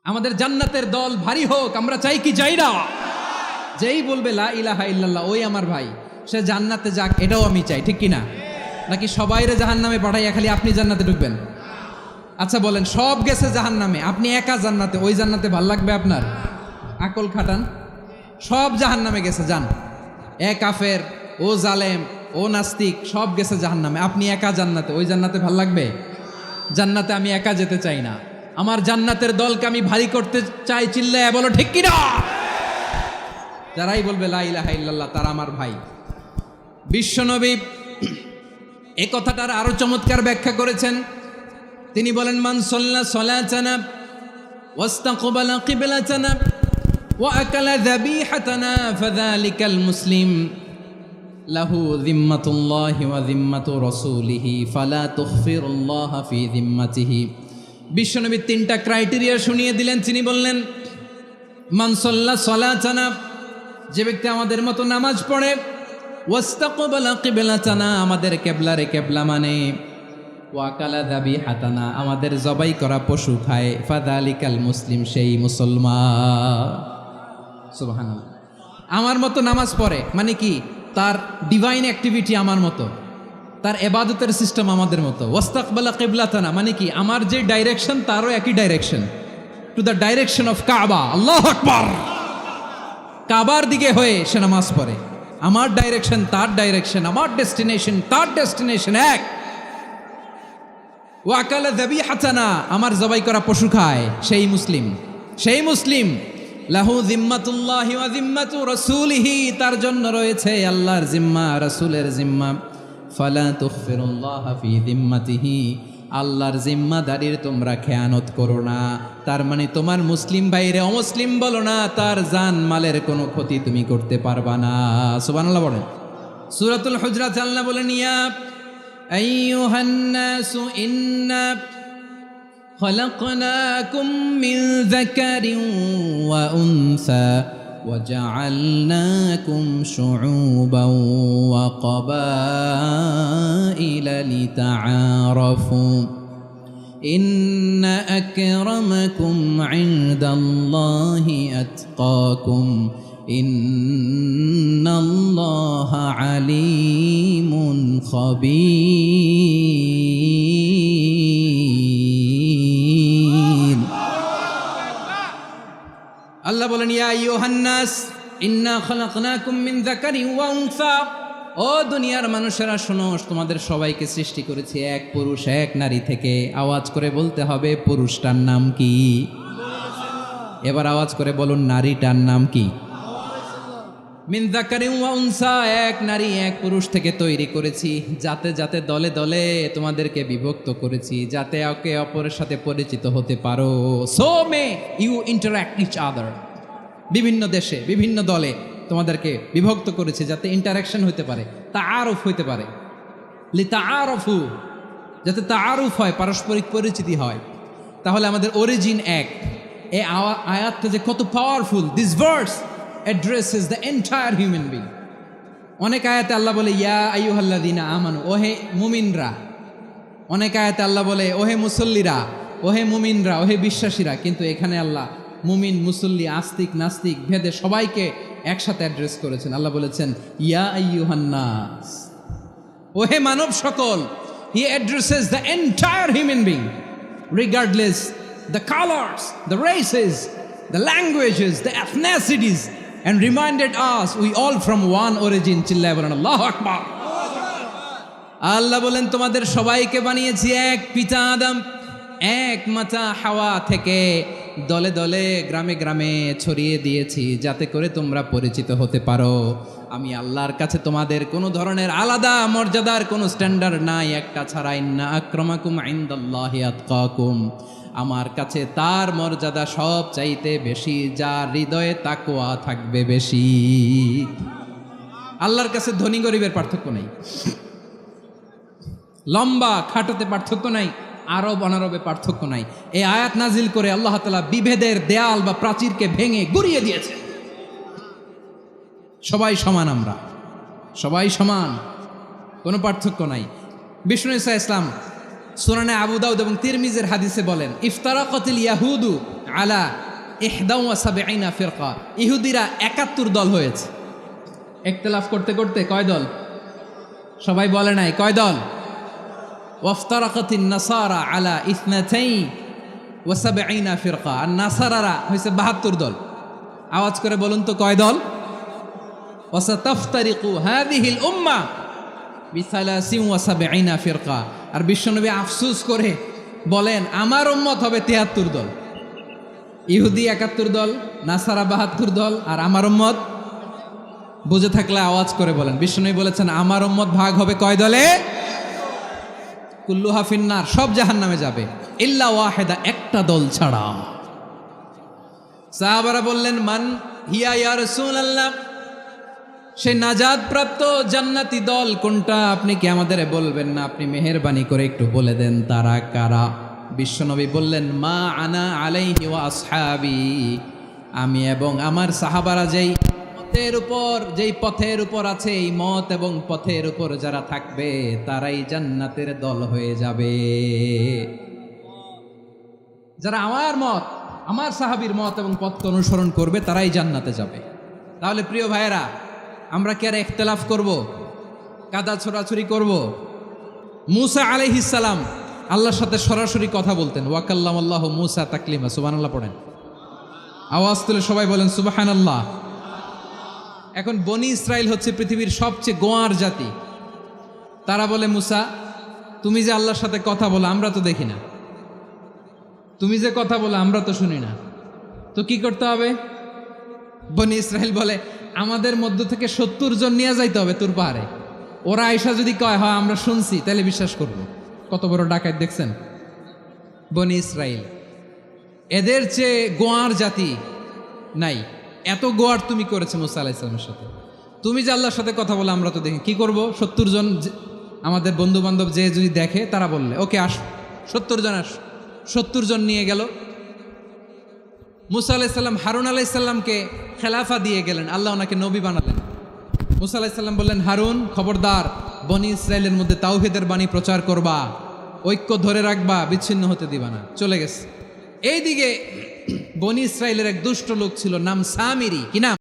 আমাদের জান্নাতের দল ভারী হোক, আমরা চাই কি চাই না? যেই বলবে লা ইলাহা ইল্লাল্লাহ ওই আমার ভাই, সে জান্নাতে যাক, এটাও আমি চাই, ঠিক কিনা? নাকি সবাইরে জাহান্নামে পাঠাইয়া খালি আপনি জান্নাতে ঢুকবেন? আচ্ছা বলেন, সব গেছে জাহান্নামে, আপনি একা জান্নাতে, ওই জান্নাতে ভাল লাগবে আপনার? আকল খাটান। সব জাহান্নামে গেছে, যান। এ কাফের, ও জালেম, ও নাস্তিক, সব গেছে জাহান্নামে, আপনি একা জান্নাতে, ওই জান্নাতে ভাল লাগবে? জান্নাতে আমি একা যেতে চাই না, আমার জান্নাতের দলকে আমি ভারী করতে চাই। চিল্লায় বলো ঠিক কিনা? যারাই বলবে লা ইলাহা ইল্লাল্লাহ তারা আমার ভাই। বিশ্বনবী এই কথাটার আরো চমৎকার ব্যাখ্যা করেছেন। তিনি বলেন, মান সাল্লা সালাতানা ওয়াস্তাকবালা কিবলাতানা ওয়া আকালা যাবিহাতানা ফাযালিকাল মুসলিম লাহু যিম্মাতুল্লাহি ওয়া যিম্মাতু রাসূলিহি ফালা তুখফিরুল্লাহ ফি যিম্মাতিহি। বিশ্বনবী তিনটা ক্রাইটেরিয়া শুনিয়ে দিলেন। তিনি বললেন, মান সাল্লা সালাতানা, যে ব্যক্তি আমাদের মতো নামাজ পড়ে, ওয়াস্তাকবালা কিবলাতানা, আমাদের কিবলারে কিবলা মানে, ওয়াকালা যাবিহাতানা, আমাদের জবাই করা পশু খায়, ফাযালিকাল মুসলিম, সেই মুসলমান। সুবহানাল্লাহ। আমার মতো নামাজ পড়ে মানে কি? তার ডিভাইন অ্যাক্টিভিটি আমার মতো, তার ইবাদতের সিস্টেম আমাদের মতো। ওয়াস্তাকবালা কিবলাতানা মানে কি? আমার যে ডাইরেকশন তারও একই direction, to the direction of কাবা। আল্লাহু আকবার। কাবার দিকে হয়ে সে নামাজ পড়ে। আমার ডাইরেকশন তার ডাইরেকশন, আমার ডেস্টিনেশন তার ডেস্টিনেশন এক। ওয়াকালা যাবিহাতানা, আমার জবাই করা পশু খায়, সেই মুসলিম, সেই মুসলিম। লাহু যিম্মাতুল্লাহি ওয়া যিম্মাতু রাসূলিহি, তার জন্য রয়েছে আল্লাহর জিম্মা, রাসূলের জিম্মা। ফালা তুখফিরুল্লাহ ফি যিম্মাতিহি, আল্লাহর জিম্মাদারির তোমরা খেয়ানত করো না। তার মানে তোমার মুসলিম ভাইরে অমুসলিম বলো না, তার জান মালের কোনো ক্ষতি তুমি করতে পারবা না। সুবহানাল্লাহ বলেন। সূরাতুল হুজরাত আল্লাহ বলেন, ইয়া আইয়ুহান নাসু ইন্না খলাকনাকুম মিন যাকারিন ওয়া উনসা وجعلناكم شعوبا وقبائل لتعارفوا إن أكرمكم عند الله أتقاكم إن الله عليم خبير। আল্লাহ বলেন, ইয়া আইয়ুহান নাস ইন্না খালাকনাকুম মিন যাকারিন ওয়া উনসা, ও দুনিয়ার মানুষেরা শোনো, তোমাদের সবাইকে সৃষ্টি করেছি এক পুরুষ এক নারী থেকে। আওয়াজ করে বলতে হবে, পুরুষটার নাম কি? এবার আওয়াজ করে বলুন, নারীটার নাম কি? মিন যাকারিন ওয়া উনসা, এক নারী এক পুরুষ থেকে তৈরি করেছি। যাতে যাতে দলে দলে তোমাদেরকে বিভক্ত করেছি, যাতে একে অপরের সাথে পরিচিত হতে পারো। So may you interact each other. বিভিন্ন দেশে বিভিন্ন দলে তোমাদেরকে বিভক্ত করেছি যাতে ইন্টারাকশন হতে পারে, তাআরুফ হতে পারে। লিতাআরফু, যাতে তাআরুফ হয়, পারস্পরিক পরিচিতি হয়। তাহলে আমাদের অরিজিন এক। এই আয়াতটা যে কত powerful! This verse addresses the entire human being. অনেক আয়াতে আল্লাহ বলে, ইয়া আইয়ুহাল্লাযীনা আমানু, ওহে মুমিনরা। অনেক আয়াতে আল্লাহ বলে, ওহে মুসল্লিরা, ওহে মুমিনরা, ওহে বিশ্বাসীরা। কিন্তু এখানে আল্লাহ মুমিন, মুসল্লি, আস্তিক, নাস্তিক ভেদে সবাইকে একসাথে অ্যাড্রেস করেছেন। আল্লাহ বলেছেন, ইয়া আইয়ুহান নাস, ওহে মানব সকল। হি addresses the entire human being, regardless the colours, the races, the languages, the এথনিসিটিস, and reminded us we all from one origin. চিল্লায় বলেন আল্লাহু আকবার। আল্লাহ বলেন, তোমাদের সবাইকে বানিয়েছি এক পিতা আদম, এক মাতা হাওয়া থেকে। দলে দলে গ্রামে গ্রামে ছড়িয়ে দিয়েছি যাতে করে তোমরা পরিচিত হতে পারো। আমি আল্লাহর কাছে তোমাদের কোনো ধরনের আলাদা মর্যাদার কোনো স্ট্যান্ডার্ড নাই, একটা ছাড়া। ইন্না আক্রামাকুম ইনদাল্লাহি আতকাকুম, আমার কাছে তার মর্যাদা সব চাইতে বেশি, যার হৃদয়ে তাকওয়া থাকবে বেশি। আল্লাহর কাছে ধনী গরিবের পার্থক্য নেই, লম্বা খাটোতে পার্থক্য নাই, আরব অনারবে পার্থক্য নাই। এই আয়াত নাজিল করে আল্লাহ তাআলা বিভেদের দেয়াল বা প্রাচীরকে ভেঙে গুড়িয়ে দিয়েছে। সবাই সমান, আমরা সবাই সমান, কোনো পার্থক্য নাই। বিষ্ণু ইসা ইসলাম সুনানে আবু দাউদ এবং তিরমিজির হাদিসে বলেন, ইফতারাকাতিল ইয়াহুদু আলা 71 ফিরকা, ইহুদিরা 71 দল হয়েছে। ইখতিলাফ করতে করতে কয় দল? সবাই বলে নাই কয় দল? ওয়াফতারাকাতিন নাসারা আলা 72 ফিরকা, আর নাসারারা হয়েছে 72 দল। আওয়াজ করে বলুন তো কয় দল? ওয়াসাতাফতারিকু হাযিহিল উম্মাহ বি73 ফিরকা। আর বিশ্বনবী আফসোস করে বলেন আমার উম্মত হবে 73 দল। ইহুদি 71 দল, নাসারা 72 দল, আর আমার উম্মত। বুঝে থাকলে আওয়াজ করে বলেন। বিশ্বনবী বলেছেন আমার উম্মত ভাগ হবে কয় দলে? কুল্লুহা ফিন্নার, সব জাহান্নামে যাবে, ইল্লা ওয়াহিদা, একটা দল ছাড়া। সাহাবারা বললেন মান হিয়া ইয়া রাসূলুল্লাহ, সে নাজাত প্রাপ্ত জান্নাতি দল কোনটা? আপনি কি আমাদের বলবেন না? আপনি মেহেরবানি করে একটু বলে দেন তারা কারা। বিশ্বনবী বললেন মা আনা আলাইহি ওয়া আসহাবি, আমি এবং আমার সাহাবারা যেই পথের উপর আছে, এই মত এবং পথের উপর যারা থাকবে তারাই জান্নাতের দল হয়ে যাবে। যারা আমার মত, আমার সাহাবীর মত এবং পথকে অনুসরণ করবে তারাই জান্নাতে যাবে। তাহলে প্রিয় ভাইয়েরা, আমরা কি আর ইখতিলাফ করব, কাদা ছোড়াছুরি করব? মূসা আলাইহিস সালাম আল্লাহর সাথে সরাসরি কথা বলতেন। ওয়াকাল্লামাল্লাহু মূসা তাকলিমা। সুবহানাল্লাহ পড়েন। আওয়াজ তুলে সবাই বলেন সুবহানাল্লাহ। এখন বনি ইসরাইল হচ্ছে পৃথিবীর সবচেয়ে গোয়ার জাতি। তারা বলে মূসা, তুমি যে আল্লাহর সাথে কথা বলো আমরা তো দেখি না, তুমি যে কথা বলো আমরা তো শুনি না, তো কি করতে হবে? বনি ইসরাইল বলে আমাদের মধ্য থেকে 70 জন নিয়ে যাইতে হবে তুর পাহাড়ে। ওরা আয়সা যদি কয় হয় আমরা শুনছি, তাহলে বিশ্বাস করব। কত বড় ডাকাত দেখছেন বনি ইসরাইল। এদের চেয়ে গোয়ার জাতি নাই। এত গোয়ার তুমি করেছে মুসা আলাইহিস সালামের সাথে। তুমি যে আল্লাহর সাথে কথা বলে আমরা তো দেখি, কি করব? 70 জন আমাদের বন্ধু বান্ধব যে যদি দেখে, তারা বললে ওকে আস, 70 জন আস। 70 জন নিয়ে গেল। মুসা আলাইহিস সালাম হারুন আলাইহিস সালামকে খেলাফা দিয়ে গেলেন, আল্লাহ ওনাকে নবী বানালেন। মুসা আলাইহিস সালাম বললেন, হারুন খবরদার, বনি ইসরাইলের মধ্যে তাওহীদের বাণী প্রচার করবা, ঐক্য ধরে রাখবা, বিচ্ছিন্ন হতে দিবা না। চলে গেছে। এইদিকে বনি ইসরাইলের এক দুষ্ট লোক ছিল, নাম সামিরি। কি নাম?